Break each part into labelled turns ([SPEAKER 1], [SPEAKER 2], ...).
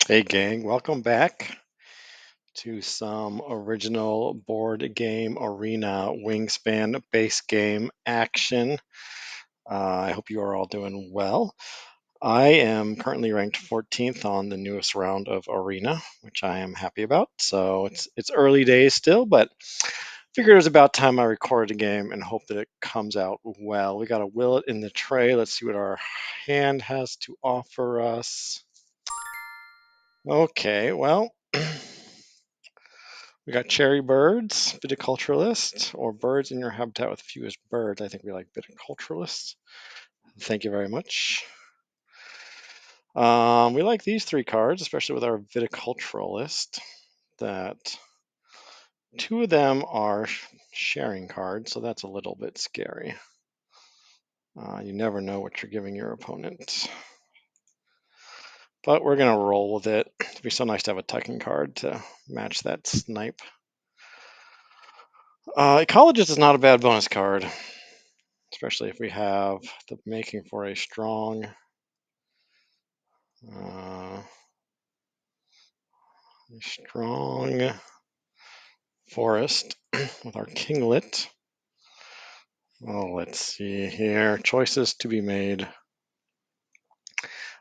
[SPEAKER 1] Hey gang, welcome back to some original board game arena Wingspan base game action. I hope you are all doing well. I am currently ranked 14th on the newest round of arena, which I am happy about. So it's early days still, but figured it was about time I recorded a game and hope that it comes out well. We got a Willet in the tray. Let's see what our hand has to offer us. Okay, well. We got cherry birds, viticulturalist, or birds in your habitat with fewest birds. I think we like viticulturalists. Thank you very much. We like these three cards, especially with our viticulturalist. That two of them are sharing cards, so that's a little bit scary. You never know what you're giving your opponent. But we're going to roll with it. It'd be so nice to have a tucking card to match that snipe. Ecologist is not a bad bonus card, especially if we have the making for a strong strong forest with our kinglet. Oh, let's see here. Choices to be made.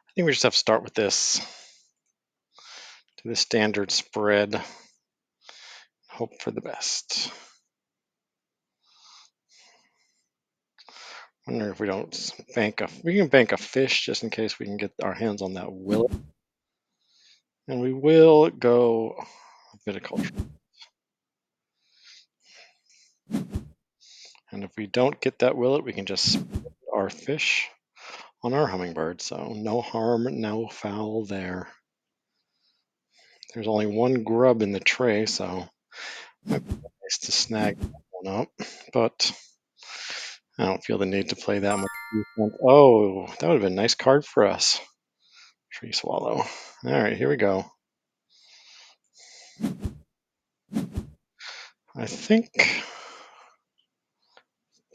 [SPEAKER 1] I think we just have to start with this. Do the standard spread. Hope for the best. Wonder if we don't we can bank a fish just in case we can get our hands on that willet. And we will go viticulture. And if we don't get that willet, we can just spread our fish on our hummingbird. So no harm, no foul there. There's only one grub in the tray, so it might be nice to snag that one up. But I don't feel the need to play that much defense. Oh, that would have been a nice card for us. Tree swallow. All right, here we go. I think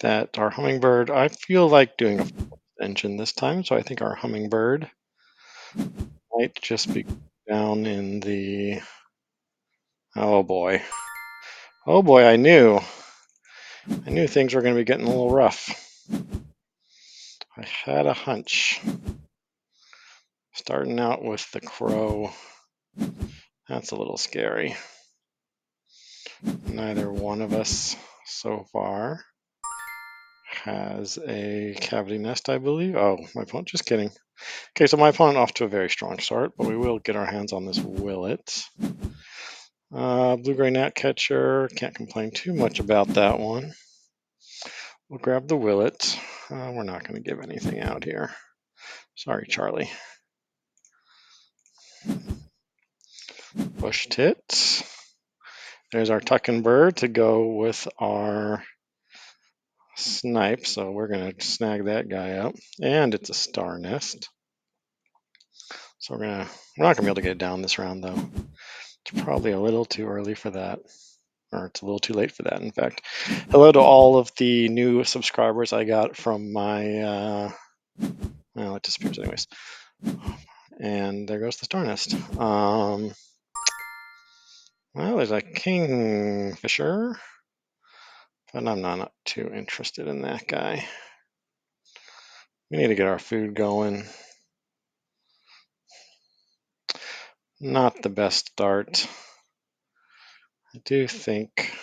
[SPEAKER 1] that our hummingbird, I feel like doing a engine this time, so I think our hummingbird might just be down in the. Oh boy. Oh boy, I knew things were going to be getting a little rough. I had a hunch. Starting out with the crow, that's a little scary. Neither one of us so far has a cavity nest, I believe. Oh, my opponent, just kidding. Okay, so my opponent off to a very strong start, but we will get our hands on this willet. Blue-gray gnatcatcher, can't complain too much about that one. We'll grab the willet. We're not going to give anything out here. Sorry, Charlie. Bush tit. There's our tucking bird to go with our snipe, so we're going to snag that guy up. And it's a star nest. So we're not going to be able to get it down this round, though. It's probably a little too early for that. Or it's a little too late for that, in fact. Hello to all of the new subscribers I got from my... well, it disappears anyways. And there goes the star nest. Well, there's a kingfisher. But I'm not too interested in that guy. We need to get our food going. Not the best start. I do think,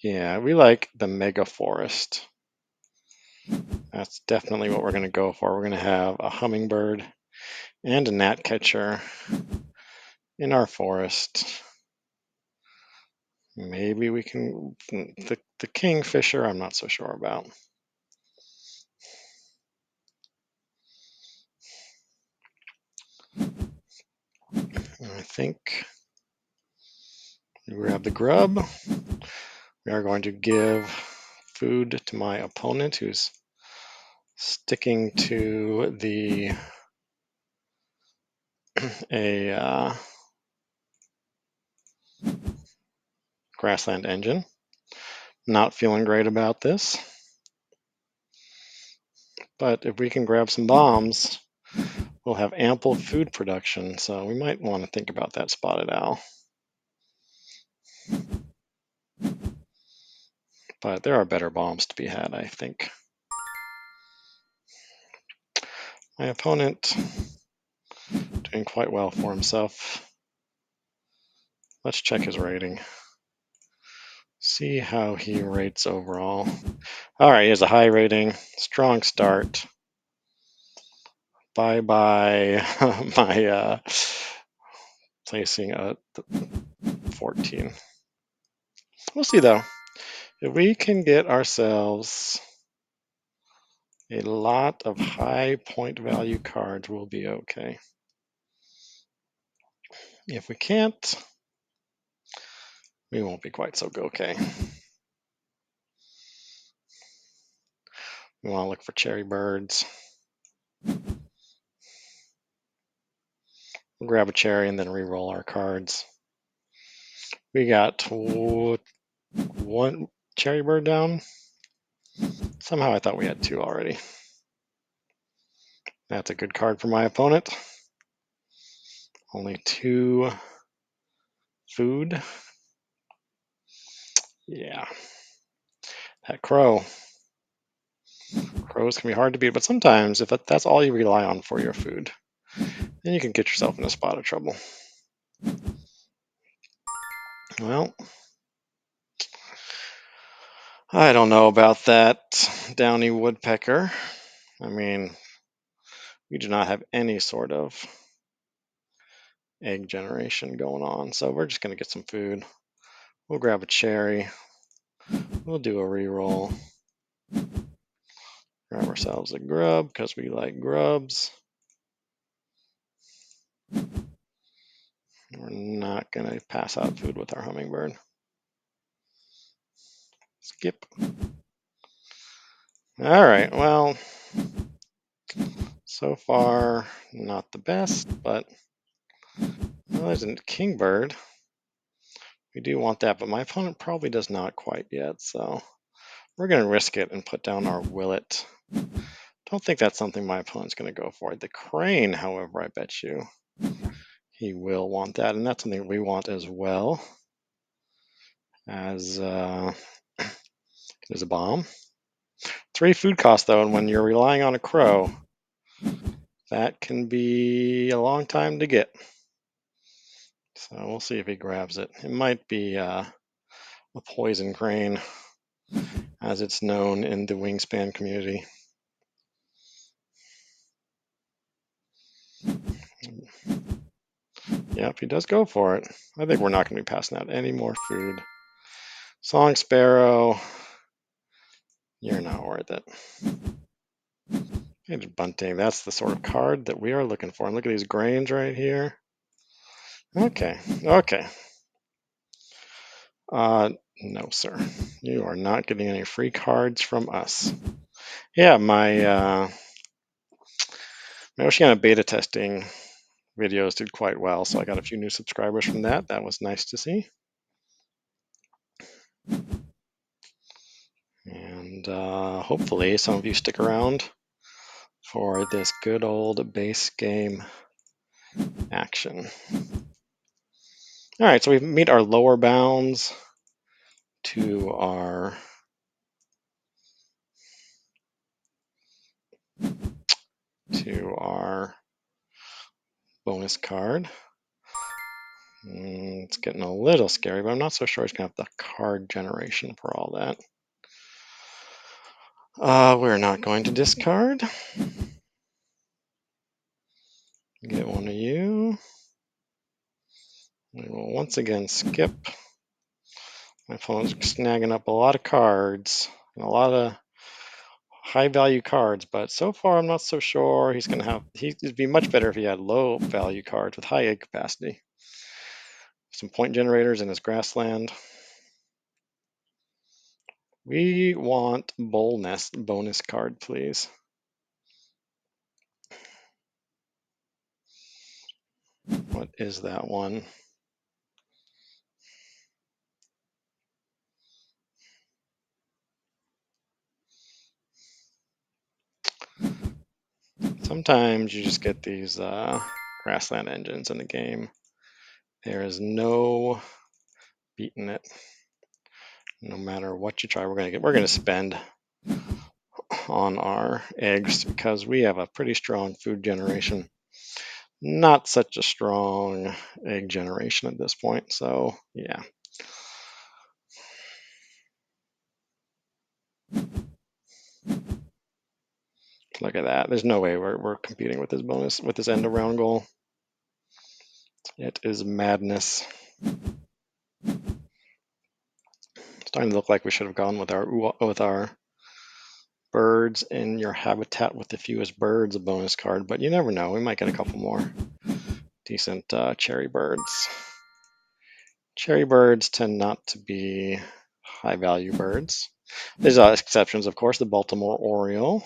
[SPEAKER 1] yeah, we like the mega forest. That's definitely what we're going to go for. We're going to have a hummingbird and a gnatcatcher in our forest. Maybe we can, the kingfisher, I'm not so sure about. I think we grab the grub. We are going to give food to my opponent who's sticking to the grassland engine. Not feeling great about this. But if we can grab some bombs, we'll have ample food production, so we might want to think about that spotted owl. But there are better bombs to be had, I think. My opponent doing quite well for himself. Let's check his rating. See how he rates overall. All right, he has a high rating, strong start. Bye-bye my placing at 14. We'll see though. If we can get ourselves a lot of high point value cards, we'll be okay. If we can't, we won't be quite so okay. We want to look for cherry birds. We'll grab a cherry and then re-roll our cards. We got one cherry bird down. Somehow I thought we had two already. That's a good card for my opponent. Only 2 food. Yeah. That crow. Crows can be hard to beat, but sometimes if that's all you rely on for your food, then you can get yourself in a spot of trouble. Well, I don't know about that downy woodpecker. I mean, we do not have any sort of egg generation going on, so we're just going to get some food. We'll grab a cherry. We'll do a re-roll. Grab ourselves a grub because we like grubs. We're not going to pass out food with our hummingbird. Skip. All right, well, so far not the best, but well, there's a kingbird. We do want that, but my opponent probably does not quite yet, so we're going to risk it and put down our willet. Don't think that's something my opponent's going to go for. The crane, however, I bet you he will want that, and that's something we want as well as there's a bomb. 3 food costs, though, and when you're relying on a crow, that can be a long time to get. So we'll see if he grabs it. It might be a poison crane, as it's known in the Wingspan community. Yep, he does go for it. I think we're not going to be passing out any more food. Song Sparrow, you're not worth it. And bunting, that's the sort of card that we are looking for. And look at these grains right here. Okay, okay. No, sir. You are not getting any free cards from us. Yeah, my Oceania beta testing videos did quite well, so I got a few new subscribers from that. That was nice to see. And hopefully some of you stick around for this good old base game action. All right, so we've meet our lower bounds to our bonus card. It's getting a little scary, but I'm not so sure it's going to have the card generation for all that. We're not going to discard. Get one of you. We will once again skip. My opponent's snagging up a lot of cards and a lot of high value cards, but so far I'm not so sure he's going to have. It'd be much better if he had low value cards with high egg capacity. Some point generators in his grassland. We want Bowl Nest bonus card, please. What is that one? Sometimes you just get these grassland engines in the game. There is no beating it. No matter what you try, we're gonna spend on our eggs because we have a pretty strong food generation. Not such a strong egg generation at this point. So yeah. Look at that. There's no way we're competing with this bonus, with this end of round goal. It is madness. Starting to look like we should have gone with our birds in your habitat with the fewest birds, a bonus card, but you never know. We might get a couple more decent cherry birds. Cherry birds tend not to be high value birds. There's exceptions, of course. The Baltimore Oriole,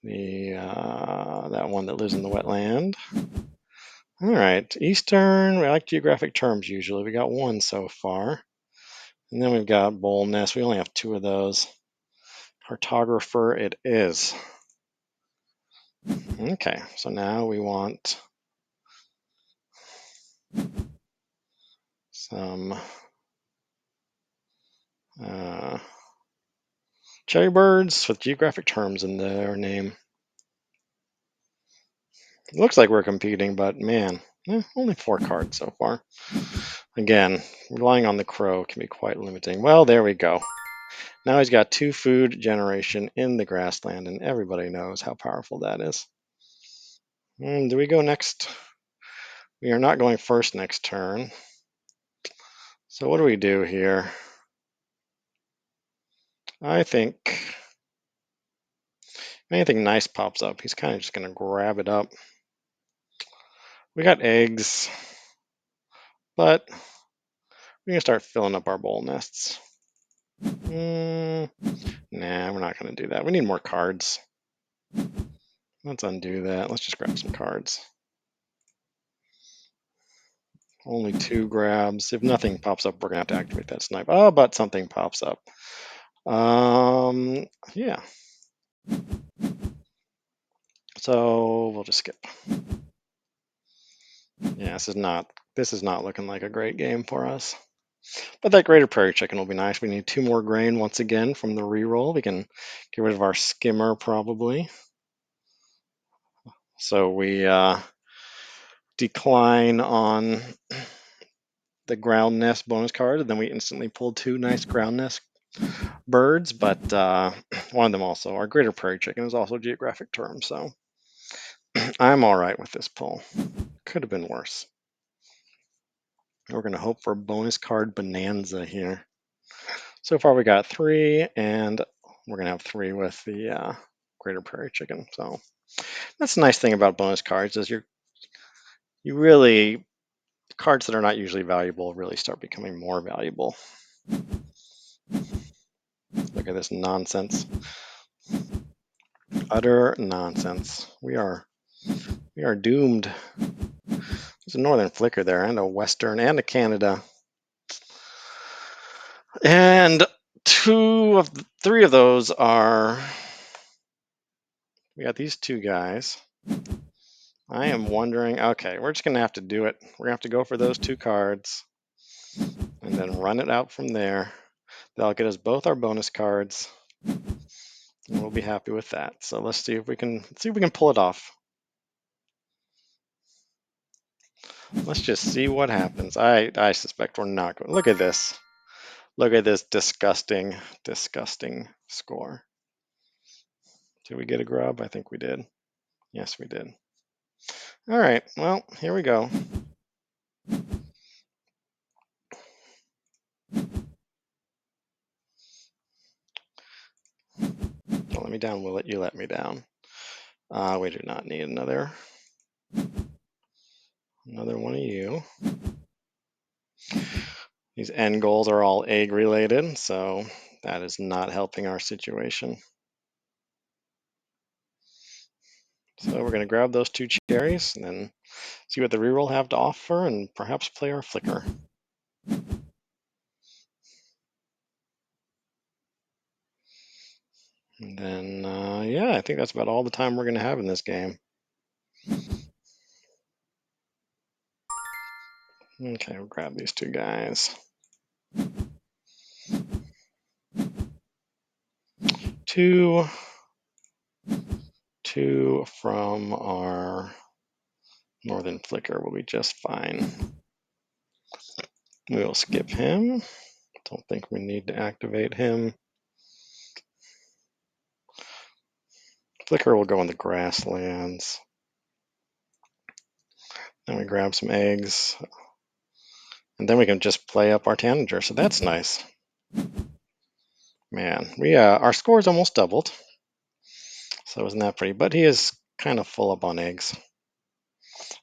[SPEAKER 1] that one that lives in the wetland. All right, Eastern. We like geographic terms usually. We got one so far. And then we've got boldness. We only have 2 of those. Cartographer it is. Okay, so now we want some cherry birds with geographic terms in their name. It looks like we're competing, but man, only 4 cards so far. Again, relying on the crow can be quite limiting. Well, there we go. Now he's got 2 food generation in the grassland, and everybody knows how powerful that is. Do we go next? We are not going first next turn. So what do we do here? I think if anything nice pops up, he's kind of just going to grab it up. We got eggs, but we're going to start filling up our bowl nests. Nah, we're not going to do that. We need more cards. Let's undo that. Let's just grab some cards. Only 2 grabs. If nothing pops up, we're going to have to activate that snipe. Oh, but something pops up. Yeah. So we'll just skip. Yeah, this is not looking like a great game for us. But that Greater Prairie Chicken will be nice. We need 2 more grain once again from the reroll. We can get rid of our skimmer probably. So we decline on the ground nest bonus card, and then we instantly pull 2 nice ground nest birds. But one of them also, our Greater Prairie Chicken, is also geographic term. So I'm all right with this pull. Could have been worse. We're going to hope for a bonus card bonanza here. So far we got 3, and we're going to have 3 with the Greater Prairie Chicken. So that's the nice thing about bonus cards is you really, cards that are not usually valuable really start becoming more valuable. Look at this nonsense. Utter nonsense. We are doomed. There's a northern flicker there, and a western, and a Canada. And 3 of those are, we got these 2 guys. I am wondering, okay, we're just going to have to do it. We're going to have to go for those 2 cards and then run it out from there. That'll get us both our bonus cards, and we'll be happy with that. So let's see if we can pull it off. Let's just see what happens. I suspect we're not going. Look at this. Look at this disgusting, disgusting score. Did we get a grub? I think we did. Yes, we did. All right, well, here we go. Don't let me down, will it? You let me down. We do not need another one of you. These end goals are all egg related, so that is not helping our situation. So we're going to grab those 2 cherries and then see what the reroll have to offer and perhaps play our flicker. And then, yeah, I think that's about all the time we're going to have in this game. Okay, we'll grab these two guys. Two from our northern flicker will be just fine. We'll skip him. Don't think we need to activate him. Flicker will go in the grasslands. Then we grab some eggs. And then we can just play up our tanager, so that's nice. Man, we our score's almost doubled. So isn't that pretty? But he is kind of full up on eggs.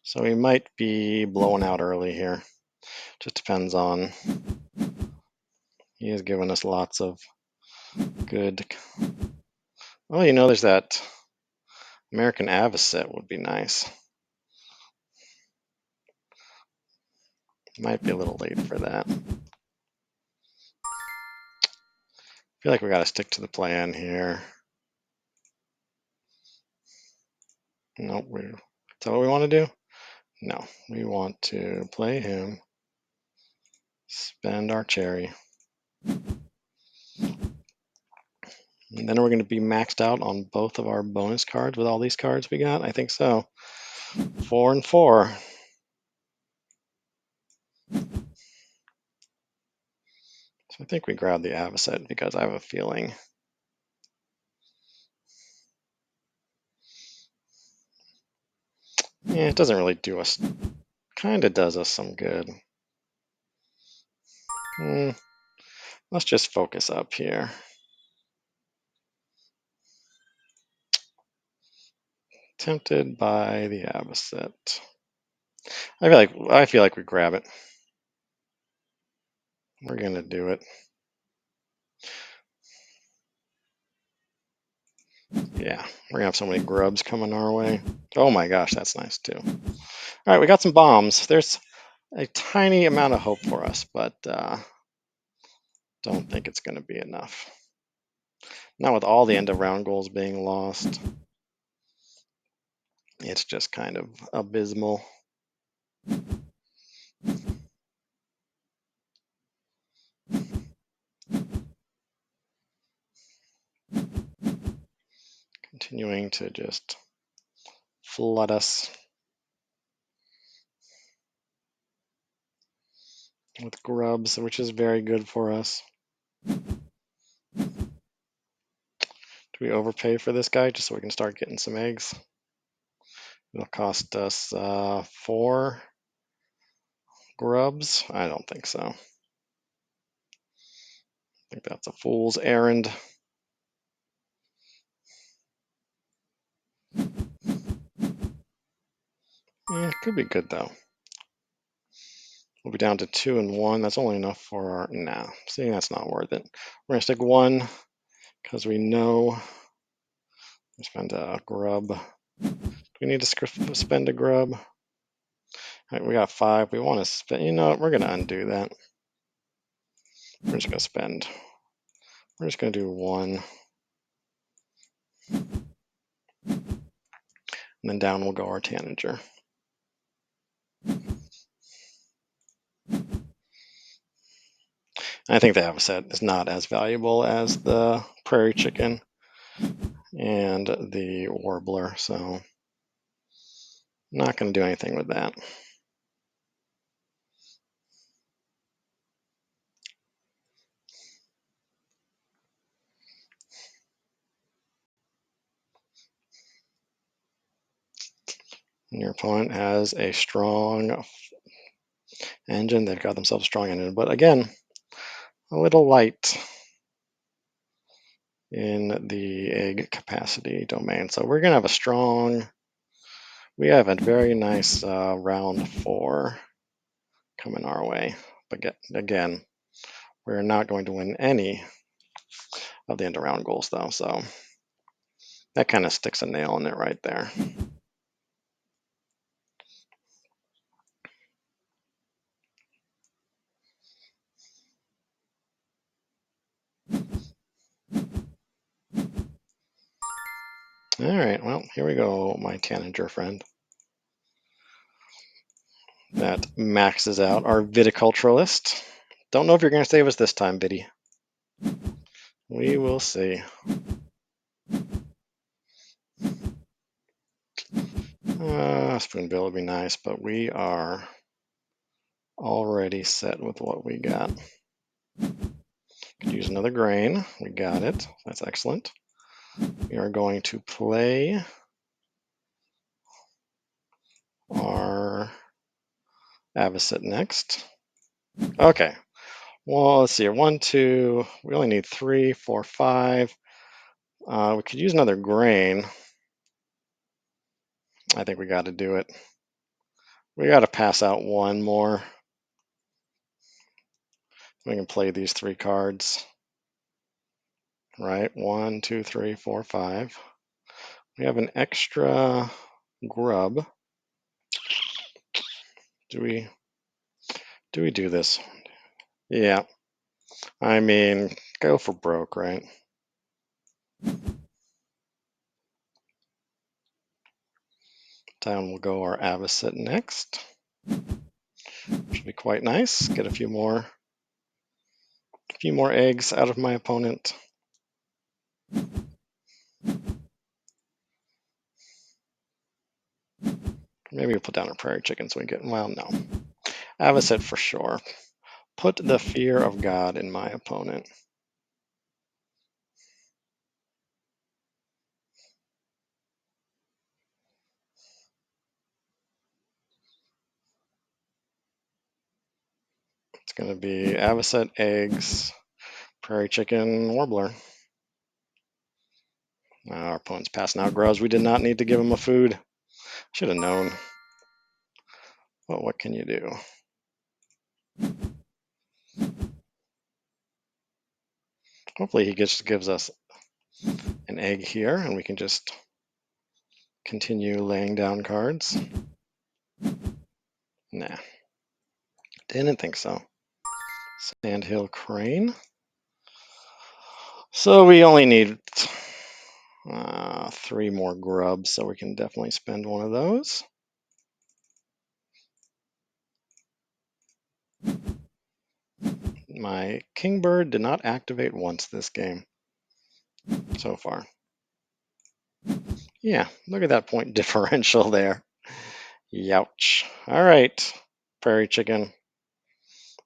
[SPEAKER 1] So we might be blowing out early here. Just depends on. He has given us lots of good. Oh, you know, there's that American Avocet would be nice. Might be a little late for that. I feel like we got to stick to the plan here. Nope. Is that what we want to do? No, we want to play him. Spend our cherry. And then we're going to be maxed out on both of our bonus cards with all these cards we got. I think so. 4 and 4. So I think we grab the Avocet because I have a feeling. Yeah, it doesn't really do us. Kind of does us some good. Let's just focus up here. Tempted by the Avocet. I feel like we grab it. We're gonna do it. Yeah, we're gonna have so many grubs coming our way. Oh my gosh, that's nice too. All right, we got some bombs. There's a tiny amount of hope for us, but don't think it's gonna be enough. Not with all the end of round goals being lost. It's just kind of abysmal. Continuing to just flood us with grubs, which is very good for us. Do we overpay for this guy just so we can start getting some eggs? It'll cost us 4 grubs. I don't think so. I think that's a fool's errand. Could be good though. We'll be down to 2 and 1. That's only enough for our. Nah, see, that's not worth it. We're gonna stick 1 because we know we spend a grub. Do we need to spend a grub? All right, we got 5. We want to spend. You know what? We're gonna undo that. We're just gonna spend. We're just gonna do 1. And then down will go our tanager. I think the Avocet is not as valuable as the prairie chicken and the warbler, so I'm not going to do anything with that. And your opponent has a strong engine. They've got themselves a strong engine, but again, a little light in the egg capacity domain. So we're going to have a strong, we have a very nice round 4 coming our way. But again, we're not going to win any of the end of round goals though. So that kind of sticks a nail in it right there. All right, well, here we go, my tanager friend. That maxes out our viticulturalist. Don't know if you're going to save us this time, Biddy. We will see. Spoonbill would be nice, but we are already set with what we got. Could use another grain. We got it. That's excellent. We are going to play our Avocet next. Okay. Well, let's see here. 1, 2. We only need 3, 4, 5. We could use another grain. I think we got to do it. We got to pass out one more. We can play these 3 cards. Right? 1, 2, 3, 4, 5. We have an extra grub. Do we do this? Yeah. I mean, go for broke, right? Down will go our Avocet next. Should be quite nice. Get a few more eggs out of my opponent. Maybe we'll put down a prairie chicken so we get, well, no. Avocet for sure. Put the fear of God in my opponent. It's going to be Avocet, eggs, prairie chicken, warbler. Our opponent's passing out grubs. We did not need to give him a food. Should have known. But what can you do? Hopefully he just gives us an egg here and we can just continue laying down cards. Nah. Didn't think so. Sandhill Crane. So we only need 3 more grubs, so we can definitely spend one of those. My Kingbird did not activate once this game so far. Yeah, look at that point differential there. Youch. All right, Prairie Chicken.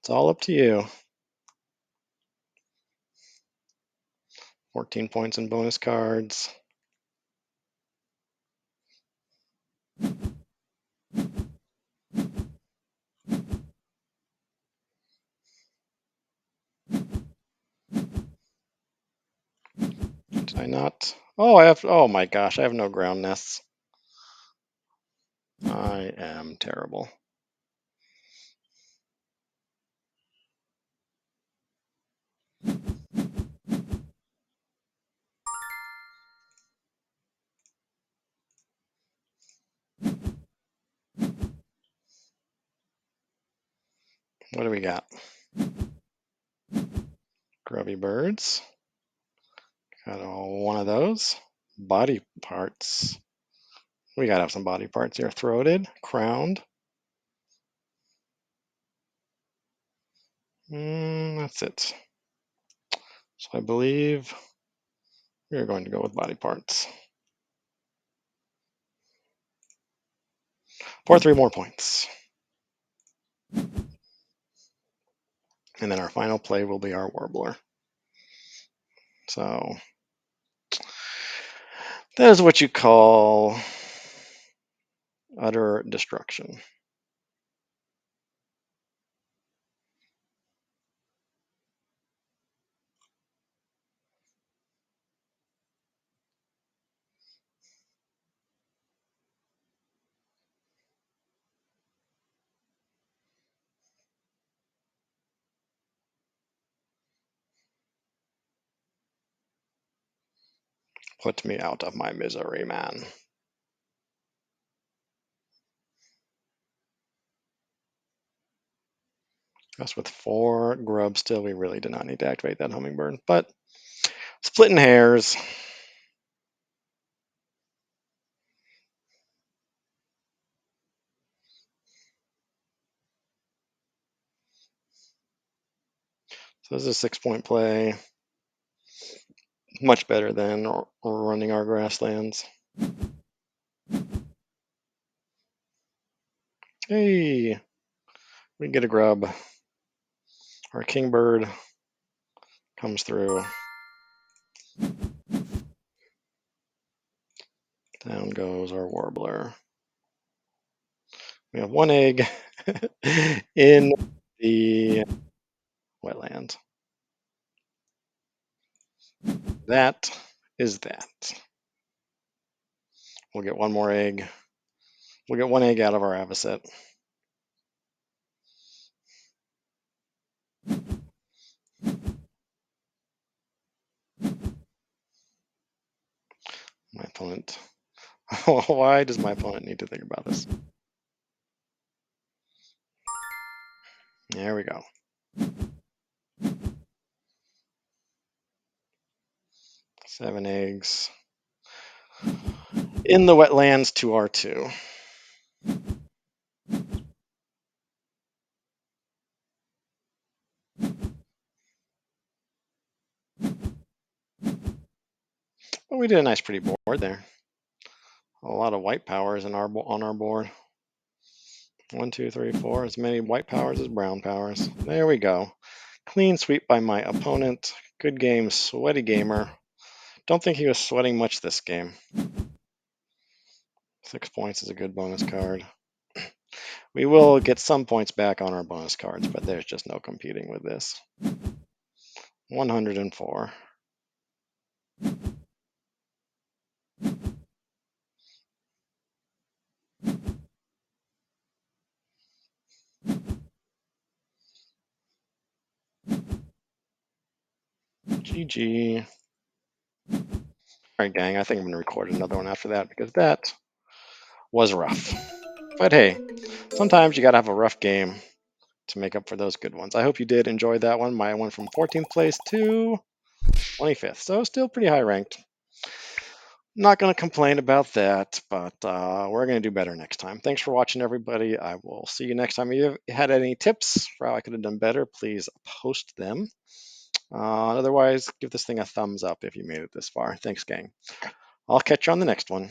[SPEAKER 1] It's all up to you. 14 points in bonus cards. Did I not? Oh, oh my gosh, I have no ground nests. I am terrible. What do we got? Grubby birds. Got one of those. Body parts. We gotta have some body parts here. Throated, crowned. That's it. So I believe we're going to go with body parts. For 3 more points. And then our final play will be our warbler. So that is what you call utter destruction. Put me out of my misery, man. Just with 4 grubs still, we really did not need to activate that hummingbird. But splitting hairs. So this is a 6-point play. Much better than running our grasslands. Hey, we get a grub. Our kingbird comes through. Down goes our warbler. We have 1 egg in the wetland. That is that. We'll get 1 more egg. We'll get 1 egg out of our avocet. My opponent. Why does my opponent need to think about this? There we go. Seven eggs in the wetlands to R2. Well, we did a nice pretty board there. A lot of white powers on our board. 1, 2, 3, 4. As many white powers as brown powers. There we go. Clean sweep by my opponent. Good game, sweaty gamer. Don't think he was sweating much this game. 6 points is a good bonus card. We will get some points back on our bonus cards, but there's just no competing with this. 104. GG. All right, gang, I think I'm going to record another one after that because that was rough. But hey, sometimes you got to have a rough game to make up for those good ones. I hope you did enjoy that one. I went from 14th place to 25th, so still pretty high ranked. Not going to complain about that, but we're going to do better next time. Thanks for watching, everybody. I will see you next time. If you had any tips for how I could have done better, please post them. Otherwise, give this thing a thumbs up if you made it this far. Thanks, gang. I'll catch you on the next one.